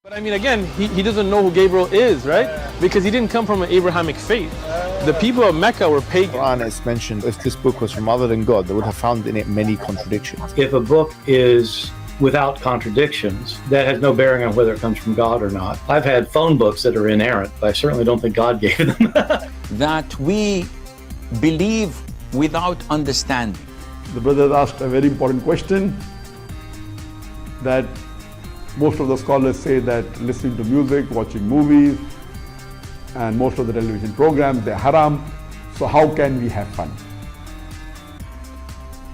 But I mean, again, he doesn't know who Gabriel is, right? Because he didn't come from an Abrahamic faith. The people of Mecca were pagan. The Quran is mentioned, if this book was from other than God, they would have found in it many contradictions. If a book is without contradictions, that has no bearing on whether it comes from God or not. I've had phone books that are inerrant, but I certainly don't think God gave them. That we believe without understanding. The brother asked a very important question, that most of the scholars say that listening to music, watching movies, and most of the television programs, they're haram. So how can we have fun?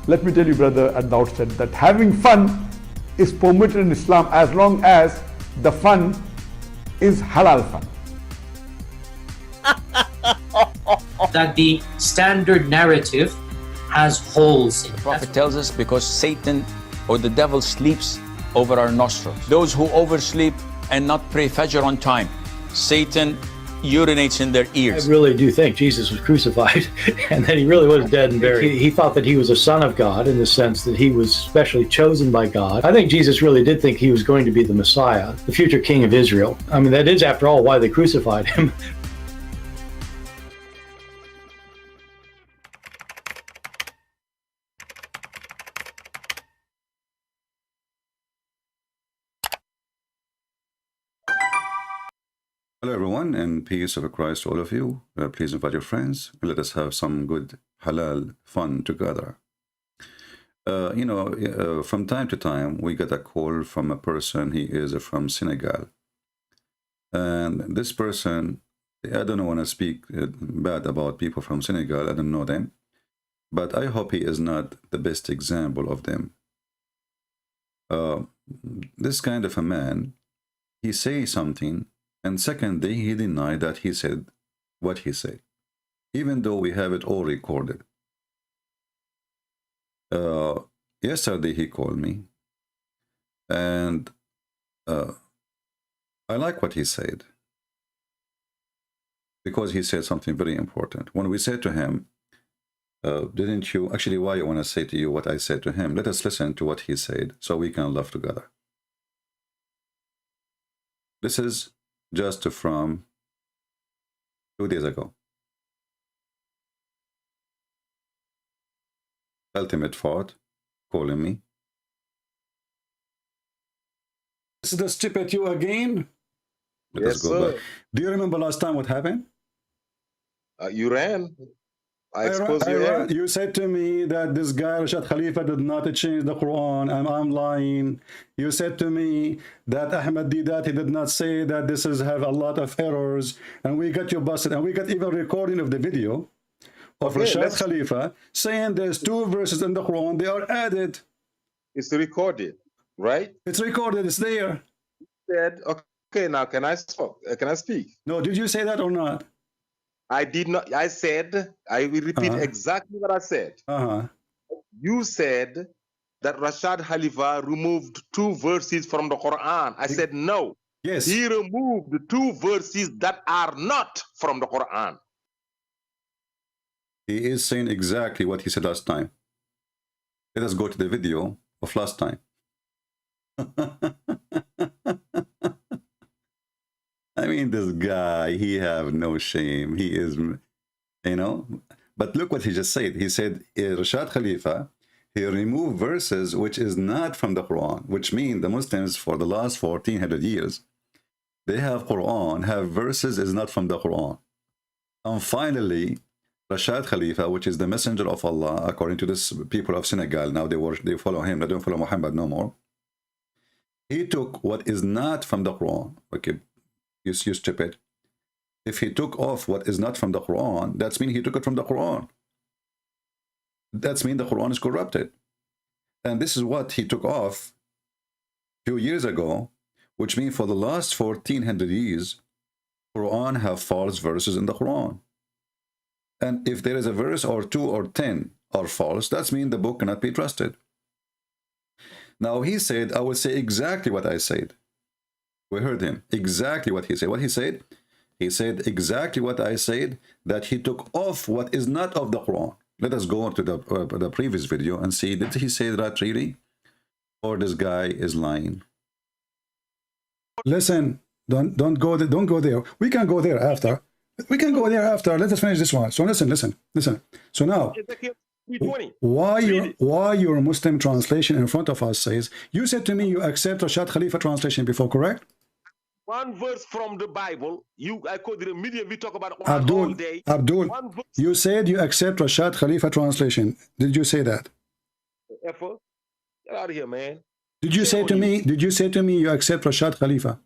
Let me tell you, brother, at the outset, that having fun is permitted in Islam as long as the fun is halal fun. That the standard narrative has holes in it. The Prophet tells us because Satan or the devil sleeps over our nostrils. Those who oversleep and not pray Fajr on time, Satan urinates in their ears. I really do think Jesus was crucified and that he really was dead and buried. He thought that he was a son of God in the sense that he was specially chosen by God. I think Jesus really did think he was going to be the Messiah, the future king of Israel. I mean, that is, after all, why they crucified him. Hello everyone, and peace of Christ to all of you. Please invite your friends and let us have some good halal fun together. From time to time we get a call from a person. He is from Senegal, and this person, I don't want to speak bad about people from Senegal. I don't know them, but I hope he is not the best example of them. This kind of a man, he says something, and secondly, he denied that he said what he said, even though we have it all recorded. Yesterday he called me, and I like what he said, because he said something very important. When we said to him, didn't you, actually why I want to say to you what I said to him, let us listen to what he said so we can laugh together. This is just from 2 days ago. Ultimate Fought calling me. This is the step at you again. Yes, sir. Do you remember last time what happened? You ran. I exposed you ran. You said to me that this guy Rashad Khalifa did not change the Quran, and I'm lying. You said to me that Ahmed Didat, he did not say that this is have a lot of errors, and we got you busted, and we got even recording of the video of Rashad Khalifa saying there's 2 verses in the Quran, they are added. It's recorded, right? It's recorded, it's there. Said, okay, now can I speak? No, did you say that or not? I did not. I said, I will repeat exactly what I said. You said that Rashad Khalifa removed 2 verses from the Quran. I said no. Yes. He removed 2 verses that are not from the Quran. He is saying exactly what he said last time. Let us go to the video of last time. I mean, this guy, he have no shame. He is, but look what he just said. He said, Rashad Khalifa, he removed verses which is not from the Quran, which means the Muslims for the last 1400 years, they have Quran, have verses is not from the Quran. And finally, Rashad Khalifa, which is the messenger of Allah, according to this people of Senegal, now they follow him, they don't follow Muhammad no more. He took what is not from the Quran. Okay, you stupid. If he took off what is not from the Quran, that's mean he took it from the Quran. That's mean the Quran is corrupted. And this is what he took off a few years ago, which means for the last 1400 years, Quran have false verses in the Quran. And if there is a verse or 2 or 10 are false, that's mean the book cannot be trusted. Now he said, I will say exactly what I said. We heard him exactly what he said. What he said? He said exactly what I said, that he took off what is not of the Quran. Let us go on to the previous video and see, did he say that really? Or this guy is lying? Listen, don't go there. Don't go there. We can go there after. We can go there after. Let us finish this one. So listen. So now, why your Muslim translation in front of us says, you said to me you accept Rashad Khalifa translation before, correct? One verse from the Bible. I quote the media. We talk about Quran all day. Abdul, you said you accept Rashad Khalifa translation. Did you say that? Get out of here, man. Did you say to me? Did you say to me you accept Rashad Khalifa?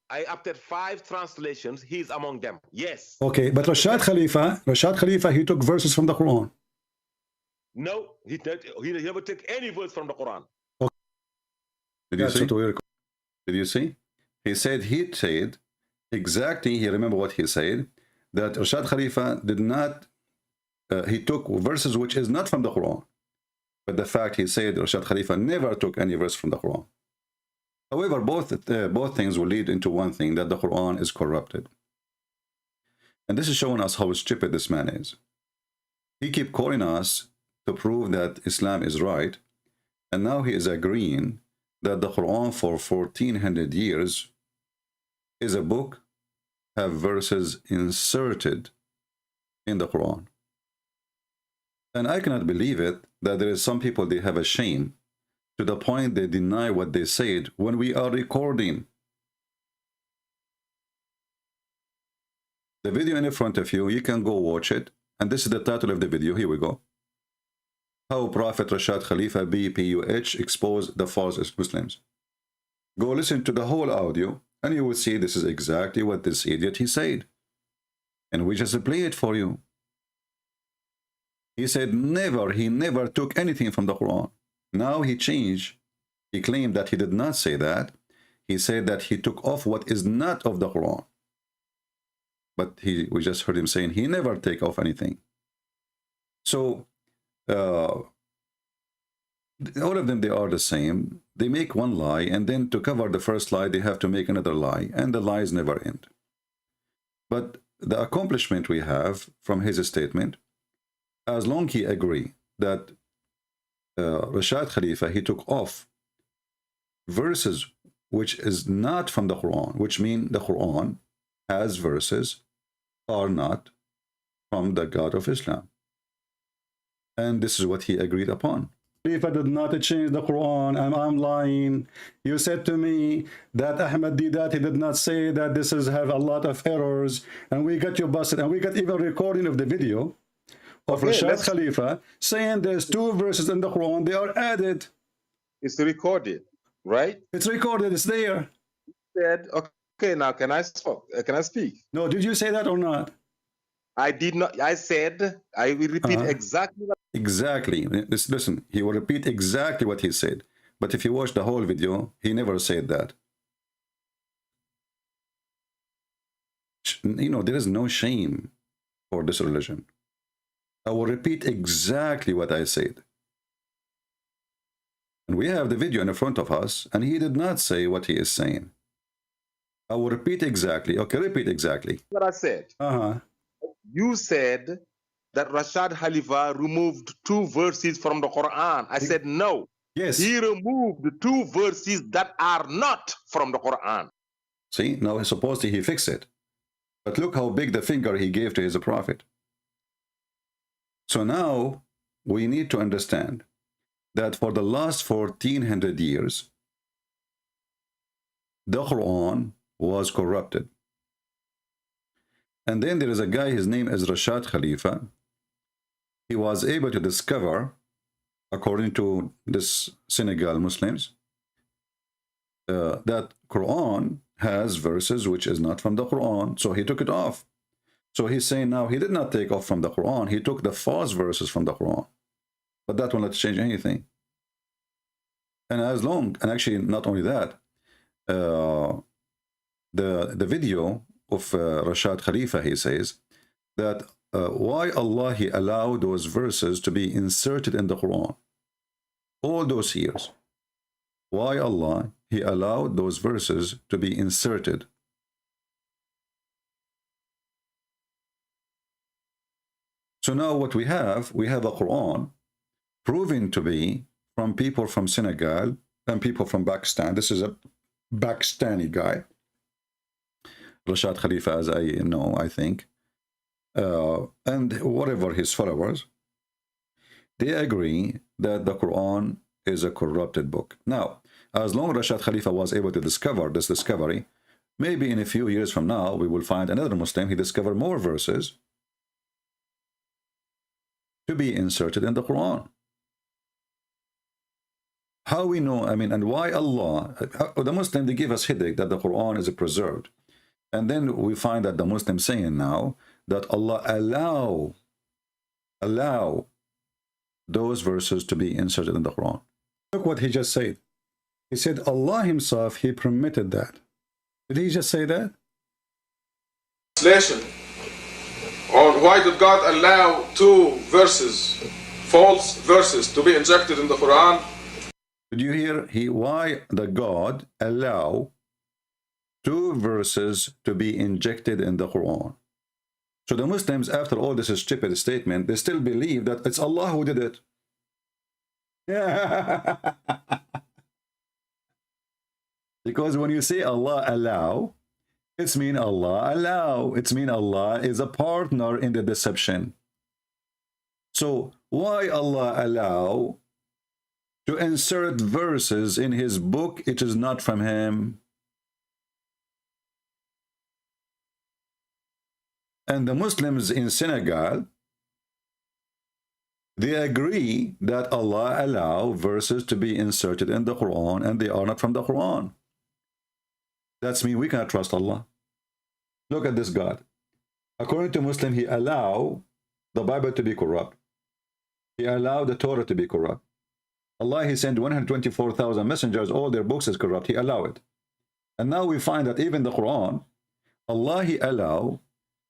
I opted 5 translations. He's among them. Yes. Okay, but Rashad Khalifa, he took verses from the Quran. No, he never took any verse from the Quran. Okay. Did you see? He said exactly. He remember what he said, that Rashad Khalifa did not. He took verses which is not from the Quran. But the fact he said Rashad Khalifa never took any verse from the Quran. However, both things will lead into one thing, that the Quran is corrupted. And this is showing us how stupid this man is. He keep calling us to prove that Islam is right, and now he is agreeing that the Quran for 1400 years is a book, have verses inserted in the Quran. And I cannot believe it, that there is some people, they have a shame to the point they deny what they said when we are recording. The video in front of you, you can go watch it. And this is the title of the video. Here we go. How Prophet Rashad Khalifa BPUH exposed the false Muslims. Go listen to the whole audio and you will see this is exactly what this idiot he said. And we just play it for you. He said he never took anything from the Quran. Now he changed. He claimed that he did not say that. He said that he took off what is not of the Quran. But we just heard him saying he never take off anything. So all of them, they are the same. They make one lie, and then to cover the first lie, they have to make another lie, and the lies never end. But the accomplishment we have from his statement, as long he agree that Rashad Khalifa, he took off verses which is not from the Quran, which mean the Quran has verses are not from the God of Islam. And this is what he agreed upon. If I did not change the Quran and I'm lying, you said to me that Ahmed Didat, he did not say that this is have a lot of errors, and we got you busted, and we got even recording of the video of Rashad Khalifa saying there's 2 verses in the Quran, they are added. It's recorded, right? It's recorded, it's there. Said, okay, now can I speak? No, did you say that or not? I did not. I said, I will repeat exactly what. Exactly. Listen, he will repeat exactly what he said. But if you watch the whole video, he never said that. You know, there is no shame for this religion. I will repeat exactly what I said. And we have the video in front of us, and he did not say what he is saying. I will repeat exactly. Okay, repeat exactly what I said. You said that Rashad Khalifa removed 2 verses from the Quran. I said no. Yes. He removed 2 verses that are not from the Quran. See, now supposedly he fixed it. But look how big the finger he gave to his prophet. So now we need to understand that for the last 1400 years, the Quran was corrupted. And then there is a guy, his name is Rashad Khalifa. He was able to discover, according to this Senegal Muslims, that Quran has verses which is not from the Quran. So he took it off. So he's saying now he did not take off from the Quran. He took the false verses from the Quran. But that will not change anything. And actually not only that, the video of Rashad Khalifa, he says that why Allah he allowed those verses to be inserted in the Quran all those years. Why Allah he allowed those verses to be inserted. So now what we have a Quran proven to be from people from Senegal and people from Pakistan. This is a Pakistani guy, Rashad Khalifa, as I know, I think, and whatever his followers, they agree that the Quran is a corrupted book. Now, as long as Rashad Khalifa was able to discover this discovery, maybe in a few years from now, we will find another Muslim, he discovered more verses to be inserted in the Quran. How we know, I mean, and why Allah, the Muslim, they give us headache that the Quran is preserved. And then we find that the Muslim saying now that Allah allow those verses to be inserted in the Quran. Look what he just said. He said Allah himself, he permitted that. Did he just say that? Translation on why did God allow two verses, false verses, to be injected in the Quran? Did you hear? Why the God allow two verses to be injected in the Quran? So the Muslims, after all this stupid statement, they still believe that it's Allah who did it. Yeah. Because when you say Allah allow, it's mean Allah allow. It's mean Allah is a partner in the deception. So why Allah allow to insert verses in his book? It is not from him. And the Muslims in Senegal, they agree that Allah allow verses to be inserted in the Quran, and they are not from the Quran. That's mean we cannot trust Allah. Look at this God. According to Muslim, he allow the Bible to be corrupt. He allowed the Torah to be corrupt. Allah, he sent 124,000 messengers, all their books is corrupt. He allowed it. And now we find that even the Quran, Allah, he allow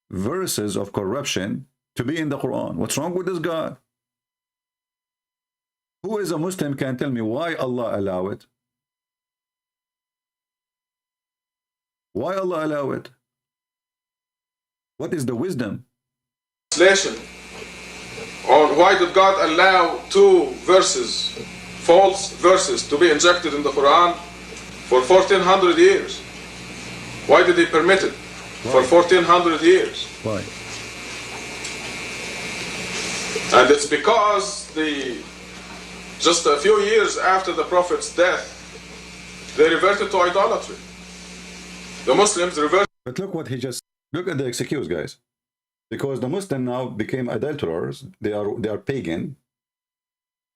verses of corruption to be in the Quran. What's wrong with this God? Who is a Muslim can tell me why Allah allow it? Why Allah allow it? What is the wisdom? Translation on why did God allow two verses, false verses, to be injected in the Quran for 1400 years? Why did he permit it for 1400 years? Why? And it's because just a few years after the Prophet's death, they reverted to idolatry. The Muslims reverted. But look what he just, look at the excuse, guys. Because the Muslim now became adulterers, they are pagan.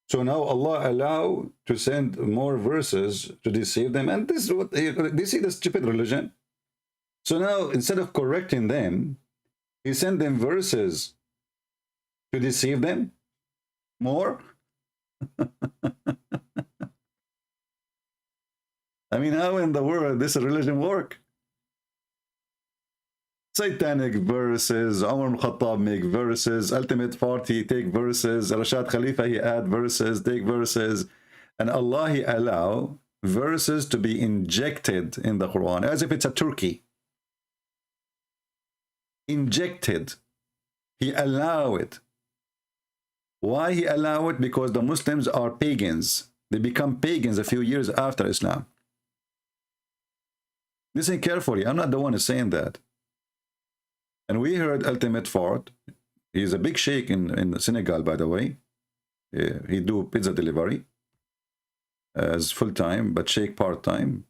So now Allah allow to send more verses to deceive them. And this is what they see, the stupid religion. So now instead of correcting them, he sent them verses to deceive them more. I mean, how in the world this religion work? Satanic verses, Umar al-Khattab make verses, Ultimate Party take verses, Rashad Khalifa he add verses, take verses, and Allah he allow verses to be injected in the Quran as if it's a turkey. Injected. He allow it. Why he allow it? Because the Muslims are pagans. They become pagans a few years after Islam. Listen carefully. I'm not the one who's saying that. And we heard Ultimate Fort. He's a big sheikh in Senegal, by the way. He do pizza delivery as full-time, but sheikh part-time.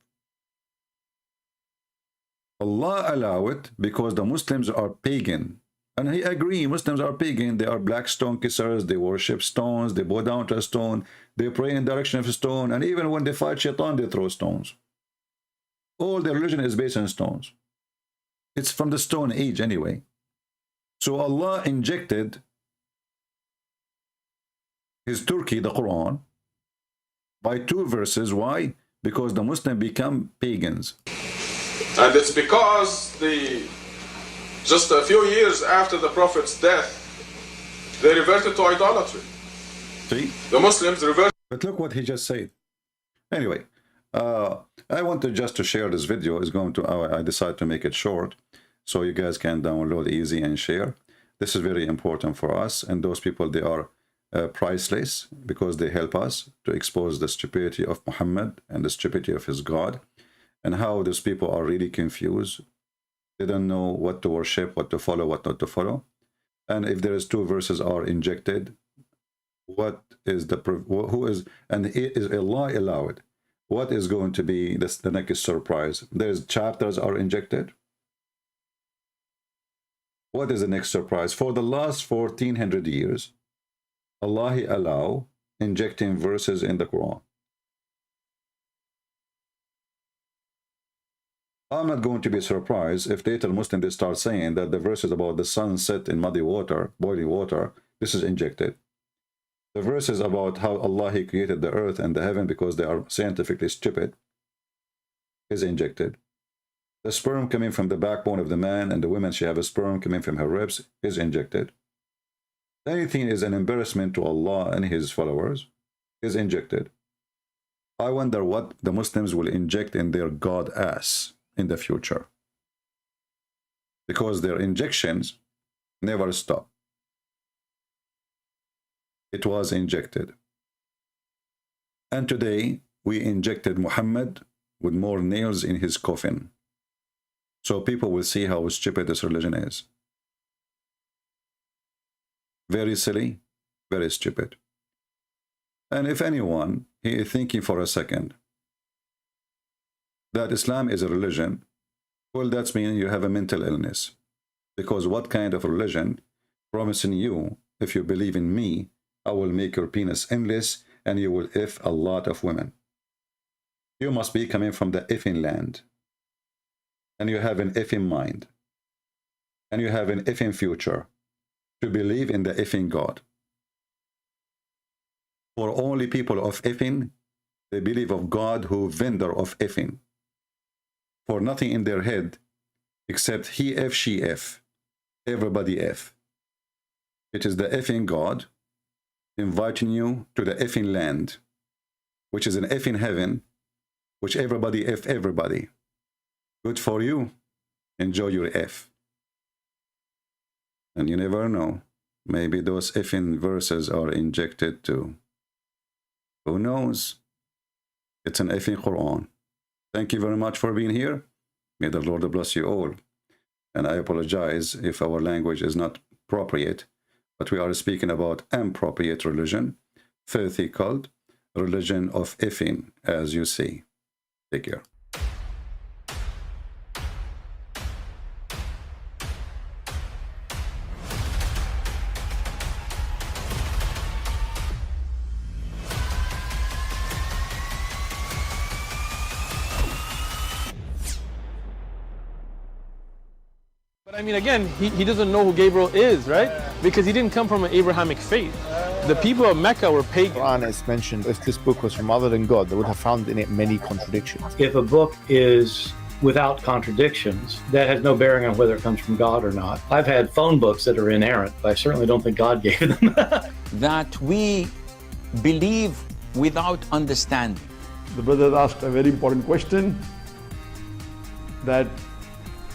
Allah allow it because the Muslims are pagan. And he agree, Muslims are pagan. They are black stone kissers. They worship stones. They bow down to a stone. They pray in the direction of a stone. And even when they fight shaitan, they throw stones. All their religion is based on stones. It's from the Stone Age anyway. So Allah injected his Turkey, the Quran, by two verses. Why? Because the Muslims become pagans. And it's because just a few years after the Prophet's death, they reverted to idolatry. See? The Muslims reverted. But look what he just said. Anyway, I wanted just to share this video. I decided to make it short so you guys can download easy and share. This is very important for us, and those people, they are priceless because they help us to expose the stupidity of Muhammad and the stupidity of his God. and how those people are really confused. They don't know what to worship, what to follow, what not to follow. And if there is two verses are injected, what is the who is, and is Allah allowed? What is going to be the next surprise? There's chapters are injected. What is the next surprise? For the last 1400 years, Allah allow injecting verses in the Quran. I'm not going to be surprised if later Muslims they start saying that the verses about the sun set in muddy water, boiling water, this is injected. The verses about how Allah He created the earth and the heaven because they are scientifically stupid is injected. The sperm coming from the backbone of the man and the woman, she have a sperm coming from her ribs, is injected. Anything is an embarrassment to Allah and His followers is injected. I wonder what the Muslims will inject in their God ass in the future, because their injections never stop. It was injected, and today we injected Muhammad with more nails in his coffin, so people will see how stupid this religion is. Very silly, very stupid. And if anyone he is thinking for a second that Islam is a religion, well, that's mean you have a mental illness. Because what kind of religion promising you, if you believe in me, I will make your penis endless and you will F a lot of women? You must be coming from the effing land. And you have an effing mind. And you have an effing future to believe in the effing God. For only people of effing, they believe of God who vendor of effing. For nothing in their head except he F, she F, everybody F. It is the effing God inviting you to the effing land, which is an effing heaven, which everybody F everybody. Good for you. Enjoy your F. And you never know. Maybe those effing verses are injected too. Who knows? It's an effing Quran. Thank you very much for being here. May the Lord bless you all. And I apologize if our language is not appropriate, but we are speaking about appropriate religion, filthy cult, religion of effing, as you see. Take care. I mean, again, he doesn't know who Gabriel is, right? Because he didn't come from an Abrahamic faith. The people of Mecca were pagan. Quran is mentioned, if this book was from other than God, they would have found in it many contradictions. If a book is without contradictions, that has no bearing on whether it comes from God or not. I've had phone books that are inerrant, but I certainly don't think God gave them. That we believe without understanding. The brother asked a very important question, that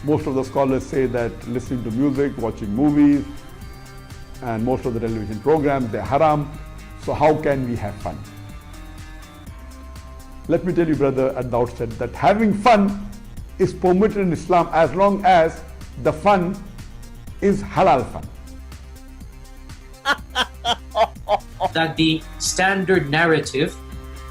most of the scholars say that listening to music, watching movies, and most of the television programs, they're haram. So how can we have fun? Let me tell you, brother, at the outset, that having fun is permitted in Islam as long as the fun is halal fun. That the standard narrative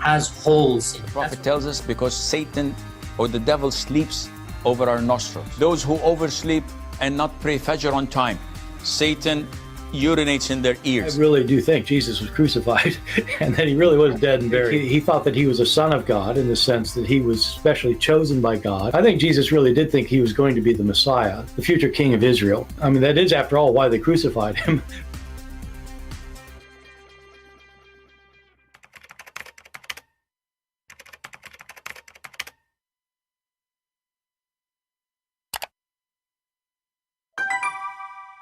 has holes in it. The Prophet tells us because Satan or the devil sleeps over our nostrils. Those who oversleep and not pray Fajr on time, Satan urinates in their ears. I really do think Jesus was crucified and that he really was dead and buried. He thought that he was a son of God in the sense that he was specially chosen by God. I think Jesus really did think he was going to be the Messiah, the future king of Israel. I mean, that is, after all, why they crucified him.